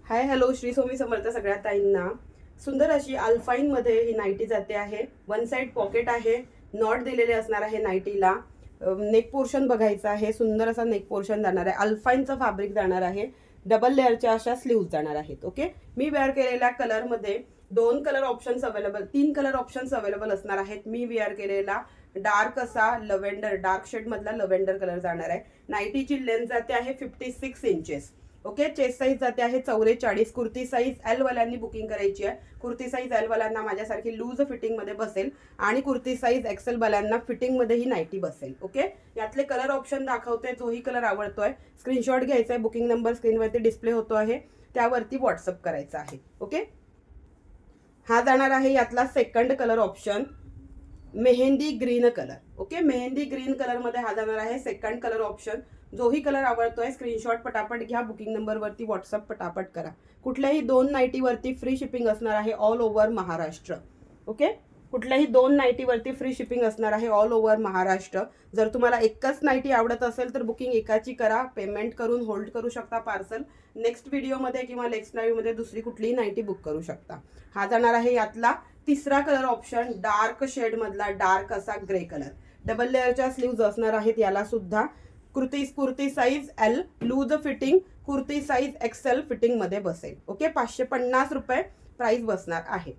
Hi hello, Shri Swami Samarth सगळ्या ताईंना. सुंदर अशी अल्फाईन मध्ये ही नाईटी जाते आहे. वन साइड पॉकेट आहे, नॉट दिलेले असणार आहे नाईटीला. नेक पोर्शन बघायचा आहे, सुंदर असा नेक पोर्शन जाणार आहे. अल्फाईनचं फॅब्रिक जाणार आहे. डबल लेअरच्या अशा स्लीव्ज जाणार आहेत. ओके, मी वेअर केलेल्या कलरमध्ये दोन कलर ऑप्शन्स अवेलेबल, तीन कलर ऑप्शन्स अवेलेबल असणार आहेत. मी वेअर केलेला डार्क असा लव्हेंडर, डार्क शेड मधला लव्हेंडर कलर जाणार आहे. नाईटीची लेंथ जाते आहे 56 इंचेस. ओके, चेस्ट साईज जाते आहे 44. कुर्ती साईज एल वाल्यांनी बुकिंग करायची आहे. कुर्ती साईज एल वाल्यांना माझ्यासारखी लूज फिटिंग मध्ये बसेल आणि कुर्ती साईज एक्सेल वाल्यांना फिटिंग मध्ये ही नाईटी बसेल. ओके, यातले कलर ऑप्शन दाखवते. जोही कलर आवडतोय स्क्रीनशॉट घ्यायचा आहे. बुकिंग नंबर स्क्रीनवरती डिस्प्ले होतो आहे, त्यावरती व्हॉट्सअप करायचा आहे. ओके, हा जाणार आहे यातला second colour option, mehndi green colour. Okay, mehndi green colour मध्ये हा जाणार आहे सेकंड कलर ऑप्शन. जोही कलर आवडतोय स्क्रीनशॉट पटापट घ्या, बुकिंग नंबर वरती व्हॉट्सअप पटापट करा. कुठल्याही दोन नाईटीवरती फ्री शिपिंग असणार आहे ऑल ओव्हर महाराष्ट्र. ओके, कुठल्याही दोन नाईटीवरती फ्री शिपिंग असणार आहे ऑल ओव्हर महाराष्ट्र. जर तुम्हाला एकच नाईटी आवडत असेल तर बुकिंग एकाची करा, पेमेंट करून होल्ड करू शकता पार्सल. नेक्स्ट व्हिडिओमध्ये किंवा नेक्स्ट लाईव्हमध्ये दुसरी कुठलीही नाईटी बुक करू शकता. हा जाणार आहे यातला तिसरा कलर ऑप्शन, डार्क शेड मधला डार्क असा ग्रे कलर. डबल लेअरच्या स्लीव्ज असणार आहेत याला सुद्धा. Kurti size L loose fitting, kurti size XL fitting मध्ये बसेल. ओके, 550 रुपये प्राइस बसणार आहे.